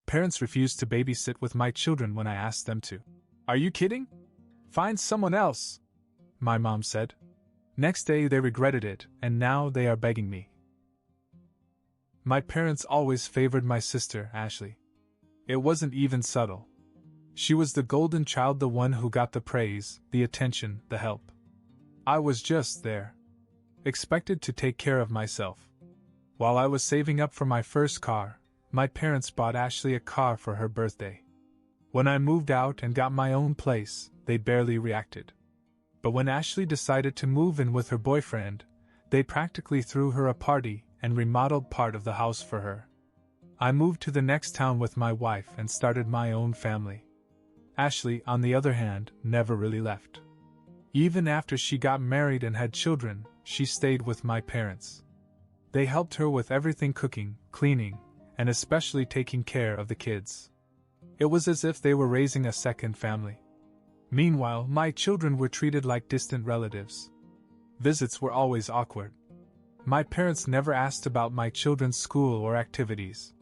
Parents refuse to babysit with my children when I ask them to. Are you kidding? Find someone else, my mom said. Next day they regretted it, and now they are begging me. My parents always favored my sister, Ashley. It wasn't even subtle. She was the golden child, the one who got the praise, the attention, the help. I was just there, expected to take care of myself. While I was saving up for my first car, my parents bought Ashley a car for her birthday. When I moved out and got my own place, they barely reacted. But when Ashley decided to move in with her boyfriend, they practically threw her a party and remodeled part of the house for her. I moved to the next town with my wife and started my own family. Ashley, on the other hand, never really left. Even after she got married and had children, she stayed with my parents. They helped her with everything: cooking, cleaning, and especially taking care of the kids. It was as if they were raising a second family. Meanwhile, my children were treated like distant relatives. Visits were always awkward. My parents never asked about my children's school or activities.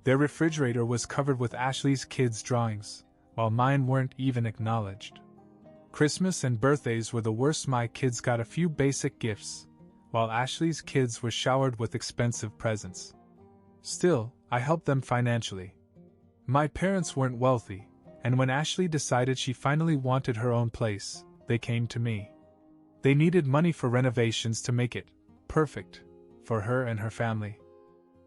Their refrigerator was covered with Ashley's kids' drawings, while mine weren't even acknowledged. Christmas and birthdays were the worst. My kids got a few basic gifts, while Ashley's kids were showered with expensive presents. Still, I helped them financially. My parents weren't wealthy, and when Ashley decided she finally wanted her own place, they came to me. They needed money for renovations to make it perfect for her and her family.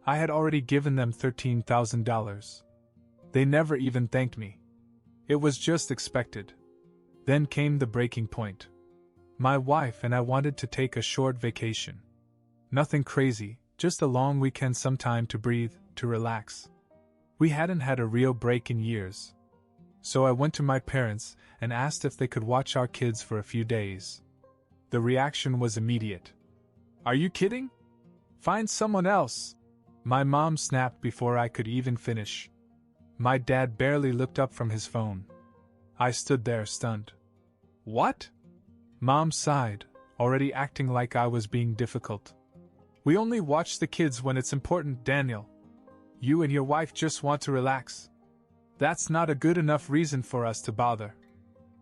I had already given them $13,000. They never even thanked me. It was just expected. Then came the breaking point. My wife and I wanted to take a short vacation. Nothing crazy, just a long weekend, some time to breathe, to relax. We hadn't had a real break in years. So I went to my parents and asked if they could watch our kids for a few days. The reaction was immediate. Are you kidding? Find someone else, my mom snapped before I could even finish. My dad barely looked up from his phone. I stood there stunned. What? Mom sighed, already acting like I was being difficult. We only watch the kids when it's important, Daniel. You and your wife just want to relax. That's not a good enough reason for us to bother.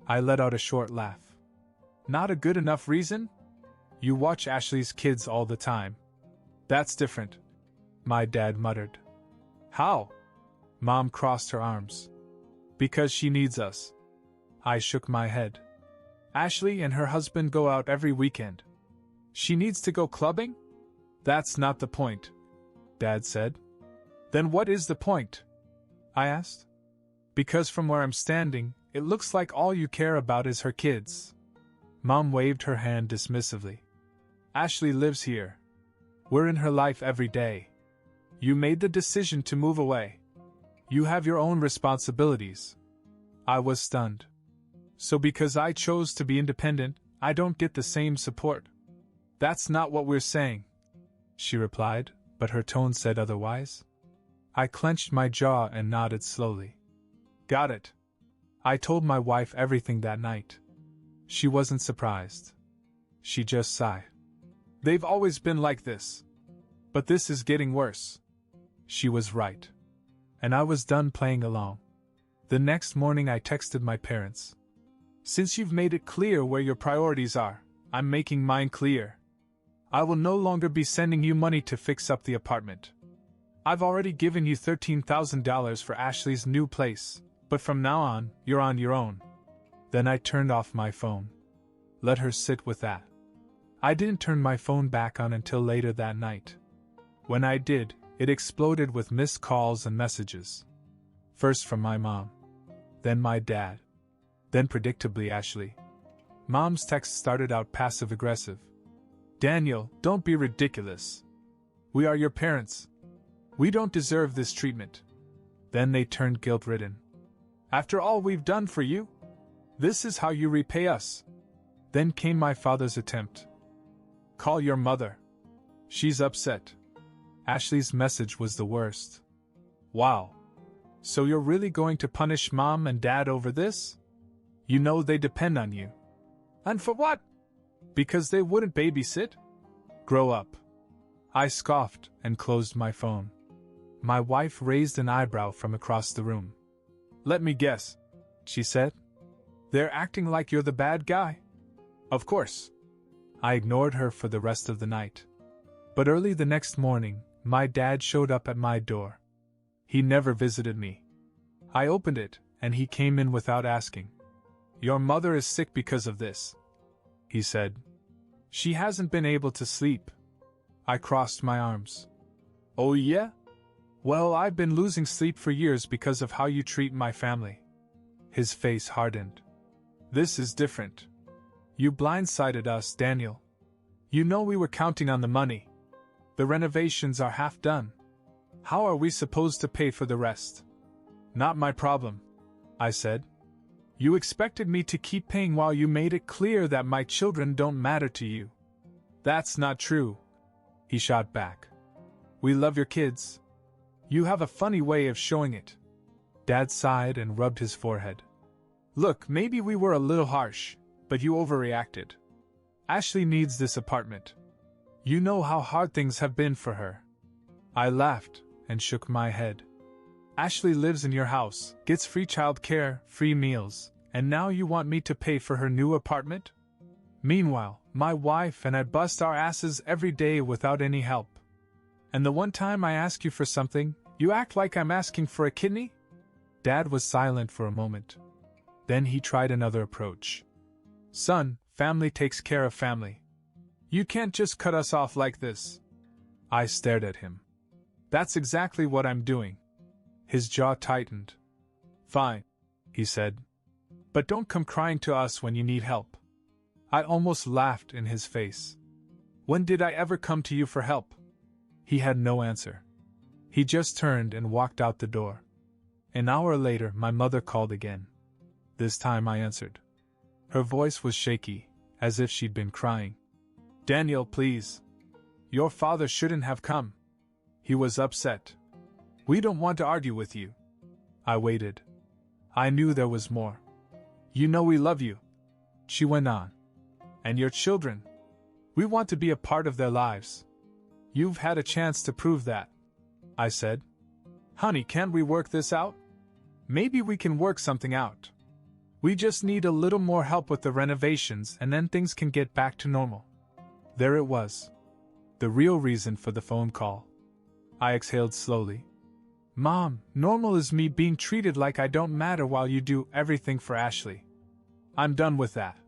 I let out a short laugh. Not a good enough reason? You watch Ashley's kids all the time. That's different, my dad muttered. How? Mom crossed her arms. Because she needs us. I shook my head. Ashley and her husband go out every weekend. She needs to go clubbing? That's not the point, Dad said. Then what is the point? I asked. Because from where I'm standing, it looks like all you care about is her kids. Mom waved her hand dismissively. Ashley lives here. We're in her life every day. You made the decision to move away. You have your own responsibilities. I was stunned. So because I chose to be independent, I don't get the same support? That's not what we're saying, she replied, but her tone said otherwise. I clenched my jaw and nodded slowly. Got it. I told my wife everything that night. She wasn't surprised. She just sighed. They've always been like this. But this is getting worse. She was right. And I was done playing along. The next morning I texted my parents. Since you've made it clear where your priorities are, I'm making mine clear. I will no longer be sending you money to fix up the apartment. I've already given you $13,000 for Ashley's new place, but from now on, you're on your own. Then I turned off my phone. Let her sit with that. I didn't turn my phone back on until later that night. When I did, it exploded with missed calls and messages. First from my mom. Then my dad. Then predictably Ashley. Mom's text started out passive-aggressive. Daniel, don't be ridiculous. We are your parents. We don't deserve this treatment. Then they turned guilt-ridden. After all we've done for you? This is how you repay us. Then came my father's attempt. Call your mother. She's upset. Ashley's message was the worst. Wow. So you're really going to punish Mom and Dad over this? You know they depend on you. And for what? Because they wouldn't babysit? Grow up. I scoffed and closed my phone. My wife raised an eyebrow from across the room. "Let me guess," she said. "They're acting like you're the bad guy?" "Of course." I ignored her for the rest of the night. But early the next morning, my dad showed up at my door. He never visited me. I opened it, and he came in without asking. "Your mother is sick because of this," he said. "She hasn't been able to sleep." I crossed my arms. "Oh yeah? Well, I've been losing sleep for years because of how you treat my family." His face hardened. "This is different. You blindsided us, Daniel. You know we were counting on the money. The renovations are half done. How are we supposed to pay for the rest?" "Not my problem," I said. "You expected me to keep paying while you made it clear that my children don't matter to you." "That's not true," he shot back. "We love your kids. You have a funny way of showing it." Dad sighed and rubbed his forehead. "Look, maybe we were a little harsh, but you overreacted. Ashley needs this apartment. You know how hard things have been for her." I laughed and shook my head. "Ashley lives in your house, gets free childcare, free meals, and now you want me to pay for her new apartment? Meanwhile, my wife and I bust our asses every day without any help. And the one time I ask you for something, you act like I'm asking for a kidney?" Dad was silent for a moment. Then he tried another approach. "Son, family takes care of family. You can't just cut us off like this." I stared at him. "That's exactly what I'm doing." His jaw tightened. "Fine," he said. "But don't come crying to us when you need help." I almost laughed in his face. "When did I ever come to you for help?" He had no answer. He just turned and walked out the door. An hour later, my mother called again. This time I answered. Her voice was shaky, as if she'd been crying. "Daniel, please. Your father shouldn't have come. He was upset. We don't want to argue with you." I waited. I knew there was more. "You know we love you," she went on. "And your children. We want to be a part of their lives. You've had a chance to prove that," I said. "Honey, can't we work this out? Maybe we can work something out. We just need a little more help with the renovations and then things can get back to normal." There it was. The real reason for the phone call. I exhaled slowly. "Mom, normal is me being treated like I don't matter while you do everything for Ashley. I'm done with that.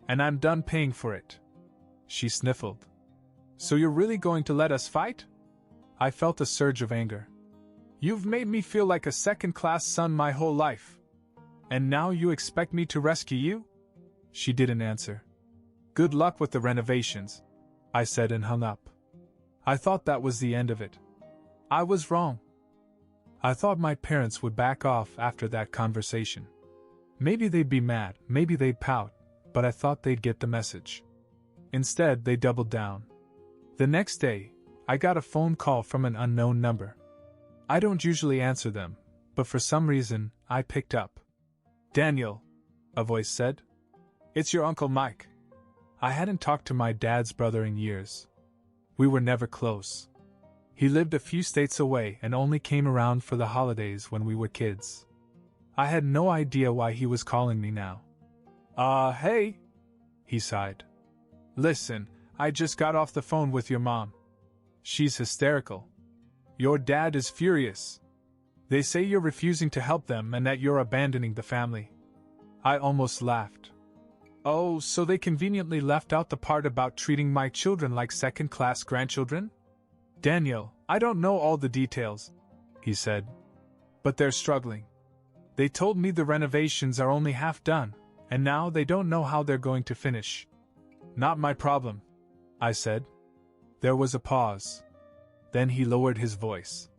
And I'm done paying for it." She sniffled. "So you're really going to let us fight?" I felt a surge of anger. "You've made me feel like a second-class son my whole life. And now you expect me to rescue you?" She didn't answer. "Good luck with the renovations," I said and hung up. I thought that was the end of it. I was wrong. I thought my parents would back off after that conversation. Maybe they'd be mad, maybe they'd pout, but I thought they'd get the message. Instead, they doubled down. The next day, I got a phone call from an unknown number. I don't usually answer them, but for some reason, I picked up. "Daniel," a voice said. "It's your Uncle Mike." I hadn't talked to my dad's brother in years. We were never close. He lived a few states away and only came around for the holidays when we were kids. I had no idea why he was calling me now. Hey," he sighed. "Listen, I just got off the phone with your mom. She's hysterical. Your dad is furious. They say you're refusing to help them and that you're abandoning the family." I almost laughed. "Oh, so they conveniently left out the part about treating my children like second-class grandchildren?" "Daniel, I don't know all the details," he said. "But they're struggling. They told me the renovations are only half done, and now they don't know how they're going to finish." "Not my problem," I said. There was a pause. Then he lowered his voice.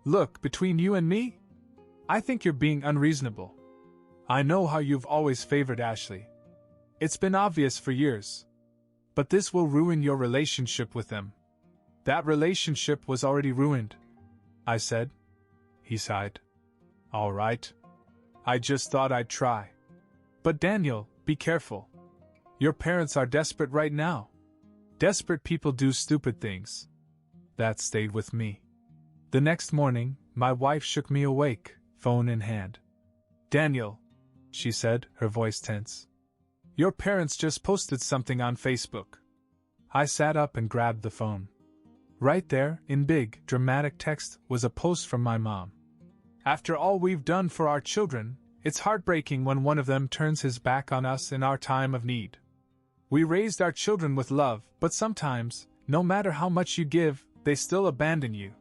"Look, between you and me, I think you're being unreasonable. I know how you've always favored Ashley. It's been obvious for years. But this will ruin your relationship with them." "That relationship was already ruined," I said. He sighed. "All right. I just thought I'd try. But Daniel, be careful. Your parents are desperate right now. Desperate people do stupid things." That stayed with me. The next morning, my wife shook me awake, phone in hand. "Daniel," she said, her voice tense. "Your parents just posted something on Facebook." I sat up and grabbed the phone. Right there, in big, dramatic text, was a post from my mom. "After all we've done for our children, it's heartbreaking when one of them turns his back on us in our time of need. We raised our children with love, but sometimes, no matter how much you give, they still abandon you.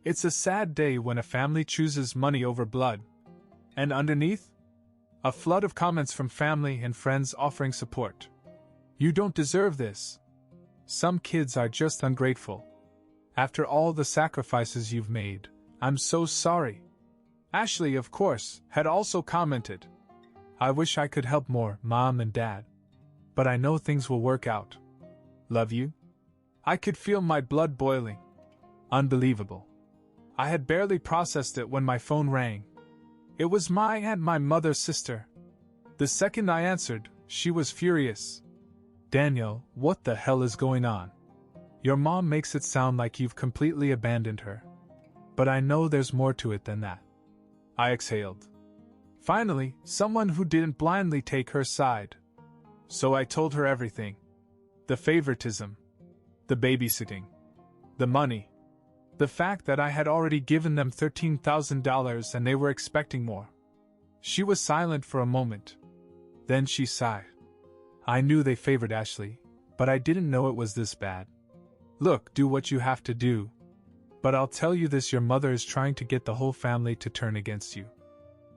It's a sad day when a family chooses money over blood." And underneath? A flood of comments from family and friends offering support. "You don't deserve this. Some kids are just ungrateful. After all the sacrifices you've made, I'm so sorry." Ashley, of course, had also commented, "I wish I could help more, Mom and Dad. But I know things will work out. Love you." I could feel my blood boiling. Unbelievable. I had barely processed it when my phone rang. It was my aunt, my mother's sister. The second I answered, she was furious. "Daniel, what the hell is going on? Your mom makes it sound like you've completely abandoned her. But I know there's more to it than that." I exhaled. Finally, someone who didn't blindly take her side. So I told her everything. The favoritism. The babysitting. The money. The fact that I had already given them $13,000 and they were expecting more. She was silent for a moment. Then she sighed. "I knew they favored Ashley, but I didn't know it was this bad. Look, do what you have to do. But I'll tell you this, your mother is trying to get the whole family to turn against you.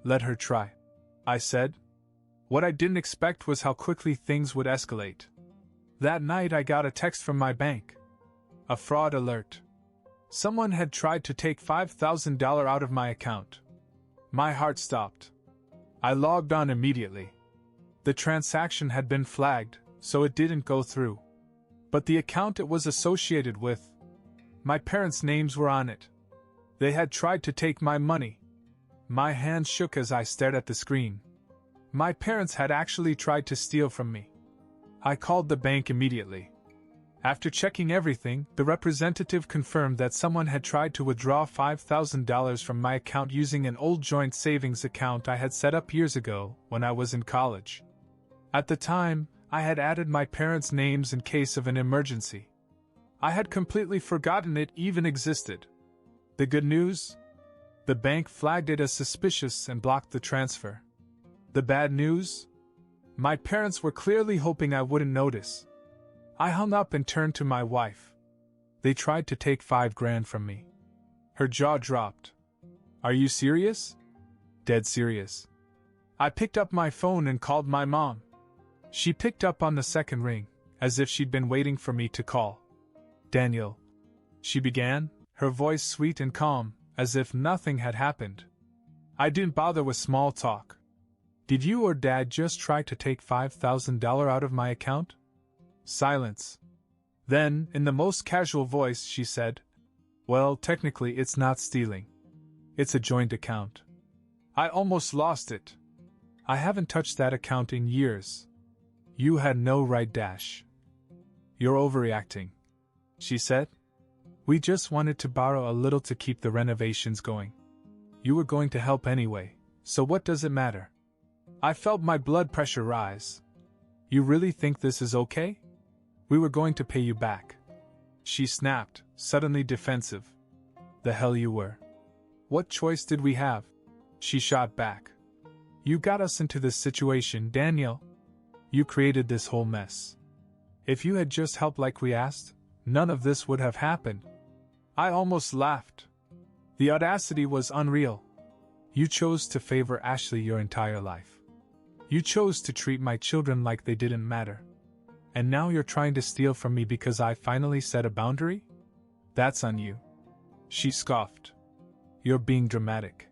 Let her try," I said. What I didn't expect was how quickly things would escalate. That night I got a text from my bank. A fraud alert. Someone had tried to take $5,000 out of my account. My heart stopped. I logged on immediately. The transaction had been flagged, so it didn't go through. But the account it was associated with, my parents' names were on it. They had tried to take my money. My hand shook as I stared at the screen. My parents had actually tried to steal from me. I called the bank immediately. After checking everything, the representative confirmed that someone had tried to withdraw $5,000 from my account using an old joint savings account I had set up years ago when I was in college. At the time, I had added my parents' names in case of an emergency. I had completely forgotten it even existed. The good news? The bank flagged it as suspicious and blocked the transfer. The bad news? My parents were clearly hoping I wouldn't notice. I hung up and turned to my wife. "They tried to take $5,000 from me." Her jaw dropped. "Are you serious?" "Dead serious." I picked up my phone and called my mom. She picked up on the second ring, as if she'd been waiting for me to call. "Daniel," she began, her voice sweet and calm, as if nothing had happened. I didn't bother with small talk. "Did you or Dad just try to take $5,000 out of my account?" Silence. Then, in the most casual voice, she said, "Well, technically it's not stealing. It's a joint account." I almost lost it. "I haven't touched that account in years." "You had no right, Dash. You're overreacting," she said. "We just wanted to borrow a little to keep the renovations going. You were going to help anyway, so what does it matter?" I felt my blood pressure rise. "You really think this is okay? We were going to pay you back." She snapped, suddenly defensive. "The hell you were. What choice did we have?" She shot back. "You got us into this situation, Daniel. You created this whole mess. If you had just helped like we asked, none of this would have happened." I almost laughed. The audacity was unreal. You chose to favor Ashley your entire life. You chose to treat my children like they didn't matter. And now you're trying to steal from me because I finally set a boundary? That's on you." She scoffed. "You're being dramatic."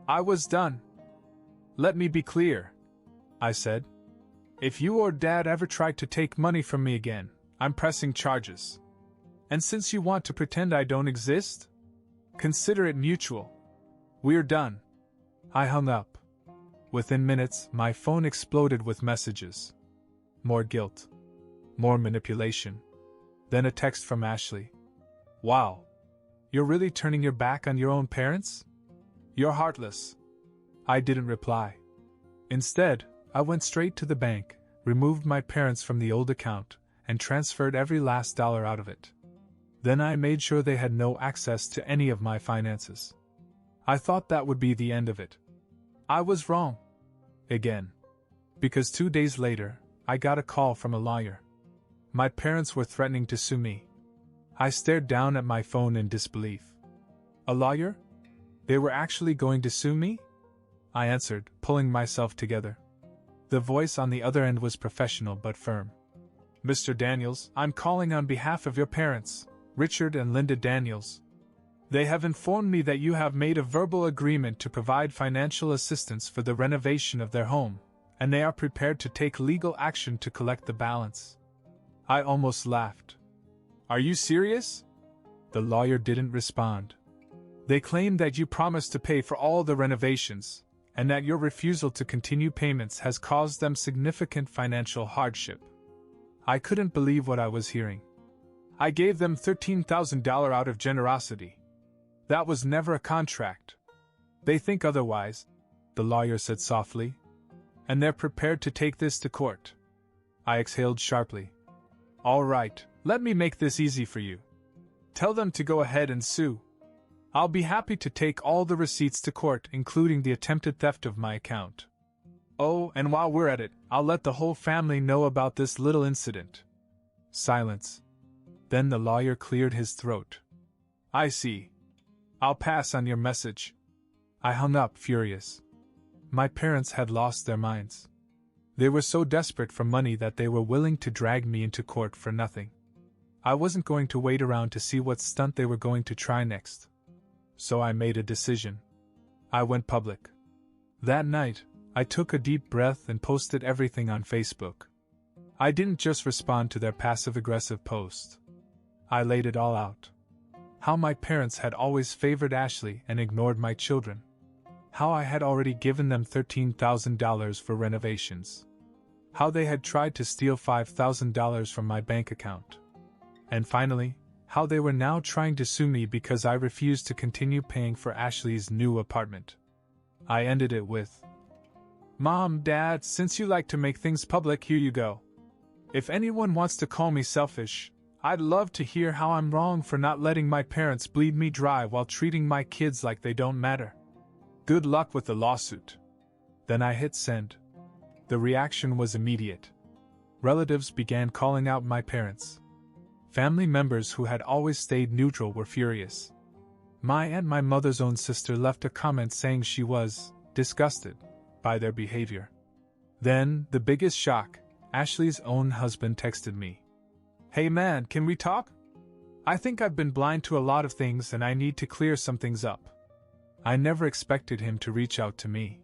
I was done. "Let me be clear," I said. "If you or Dad ever tried to take money from me again, I'm pressing charges. And since you want to pretend I don't exist, consider it mutual. We're done." I hung up. Within minutes, my phone exploded with messages. More guilt. More manipulation. Then a text from Ashley. "Wow. You're really turning your back on your own parents? You're heartless. I didn't reply. Instead, I went straight to the bank, removed my parents from the old account, and transferred every last dollar out of it. Then I made sure they had no access to any of my finances. I thought that would be the end of it. I was wrong. Again. Because 2 days later, I got a call from a lawyer. My parents were threatening to sue me. I stared down at my phone in disbelief. A lawyer? They were actually going to sue me? I answered, pulling myself together. The voice on the other end was professional but firm. Mr. Daniels, I'm calling on behalf of your parents, Richard and Linda Daniels. They have informed me that you have made a verbal agreement to provide financial assistance for the renovation of their home, and they are prepared to take legal action to collect the balance. I almost laughed. Are you serious? The lawyer didn't respond. They claim that you promised to pay for all the renovations, and that your refusal to continue payments has caused them significant financial hardship. I couldn't believe what I was hearing. I gave them $13,000 out of generosity. That was never a contract. They think otherwise, the lawyer said softly, and they're prepared to take this to court. I exhaled sharply. All right, let me make this easy for you. Tell them to go ahead and sue. I'll be happy to take all the receipts to court, including the attempted theft of my account. Oh, and while we're at it, I'll let the whole family know about this little incident. Silence. Then the lawyer cleared his throat. I see. I'll pass on your message. I hung up, furious. My parents had lost their minds. They were so desperate for money that they were willing to drag me into court for nothing. I wasn't going to wait around to see what stunt they were going to try next. So I made a decision. I went public. That night, I took a deep breath and posted everything on Facebook. I didn't just respond to their passive-aggressive post. I laid it all out. How my parents had always favored Ashley and ignored my children. How I had already given them $13,000 for renovations. How they had tried to steal $5,000 from my bank account. And finally, how they were now trying to sue me because I refused to continue paying for Ashley's new apartment. I ended it with, Mom, Dad, since you like to make things public, here you go. If anyone wants to call me selfish, I'd love to hear how I'm wrong for not letting my parents bleed me dry while treating my kids like they don't matter. Good luck with the lawsuit. Then I hit send. The reaction was immediate. Relatives began calling out my parents. Family members who had always stayed neutral were furious. My and my mother's own sister left a comment saying she was disgusted by their behavior. Then, the biggest shock, Ashley's own husband texted me. Hey man, can we talk? I think I've been blind to a lot of things and I need to clear some things up. I never expected him to reach out to me.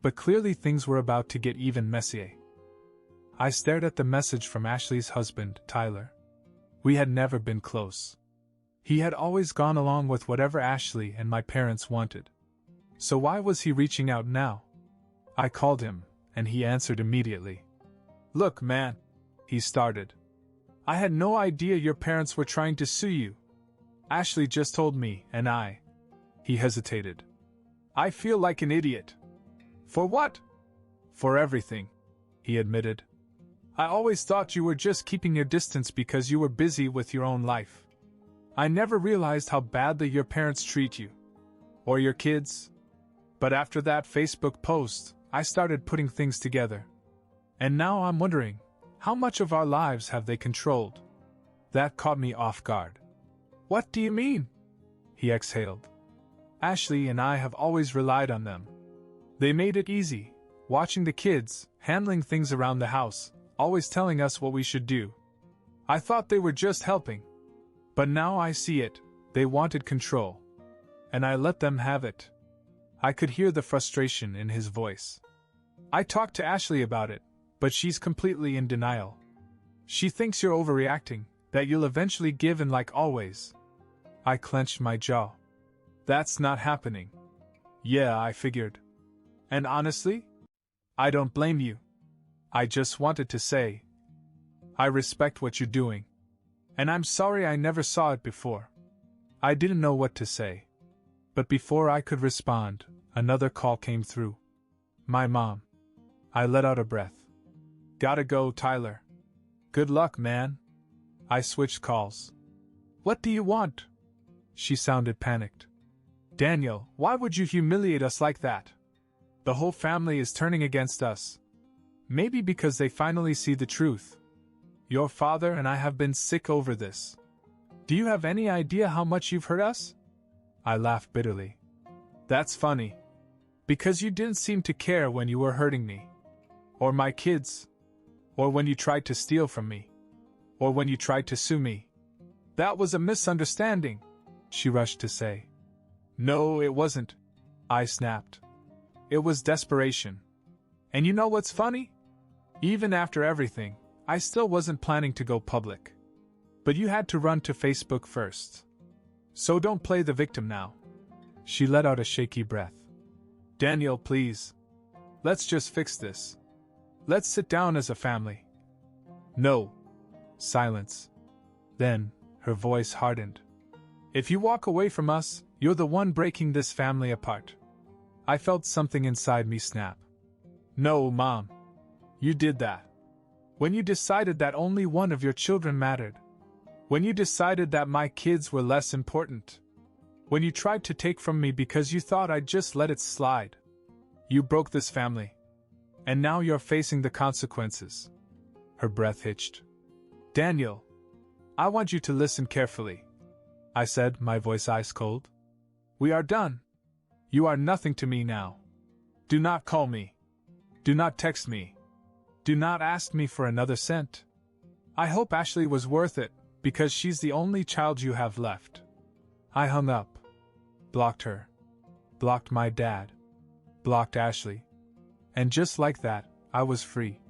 But clearly things were about to get even messier. I stared at the message from Ashley's husband, Tyler. We had never been close. He had always gone along with whatever Ashley and my parents wanted. So why was he reaching out now? I called him, and he answered immediately. Look, man, he started. I had no idea your parents were trying to sue you. Ashley just told me, and He hesitated. I feel like an idiot. For what? For everything, he admitted. I always thought you were just keeping your distance because you were busy with your own life. I never realized how badly your parents treat you. Or your kids. But after that Facebook post, I started putting things together. And now I'm wondering, how much of our lives have they controlled? That caught me off guard. What do you mean? He exhaled. Ashley and I have always relied on them. They made it easy, watching the kids, handling things around the house, always telling us what we should do. I thought they were just helping. But now I see it, they wanted control. And I let them have it. I could hear the frustration in his voice. I talked to Ashley about it, but she's completely in denial. She thinks you're overreacting, that you'll eventually give in like always. I clenched my jaw. That's not happening. Yeah, I figured. And honestly, I don't blame you. I just wanted to say, I respect what you're doing. And I'm sorry I never saw it before. I didn't know what to say. But before I could respond, another call came through. My mom. I let out a breath. Gotta go, Tyler. Good luck, man. I switched calls. What do you want? She sounded panicked. Daniel, why would you humiliate us like that? The whole family is turning against us. Maybe because they finally see the truth. Your father and I have been sick over this. Do you have any idea how much you've hurt us? I laughed bitterly. That's funny. Because you didn't seem to care when you were hurting me. Or my kids. Or when you tried to steal from me. Or when you tried to sue me. That was a misunderstanding, she rushed to say. No, it wasn't, I snapped. It was desperation. And you know what's funny? Even after everything, I still wasn't planning to go public. But you had to run to Facebook first. So don't play the victim now. She let out a shaky breath. Daniel, please. Let's just fix this. Let's sit down as a family. No. Silence. Then, her voice hardened. If you walk away from us, you're the one breaking this family apart. I felt something inside me snap. No, Mom. You did that. When you decided that only one of your children mattered. When you decided that my kids were less important. When you tried to take from me because you thought I'd just let it slide. You broke this family. And now you're facing the consequences. Her breath hitched. Daniel, I want you to listen carefully, I said, my voice ice cold. We are done. You are nothing to me now. Do not call me. Do not text me. Do not ask me for another cent. I hope Ashley was worth it, because she's the only child you have left. I hung up. Blocked her. Blocked my dad. Blocked Ashley. And just like that, I was free.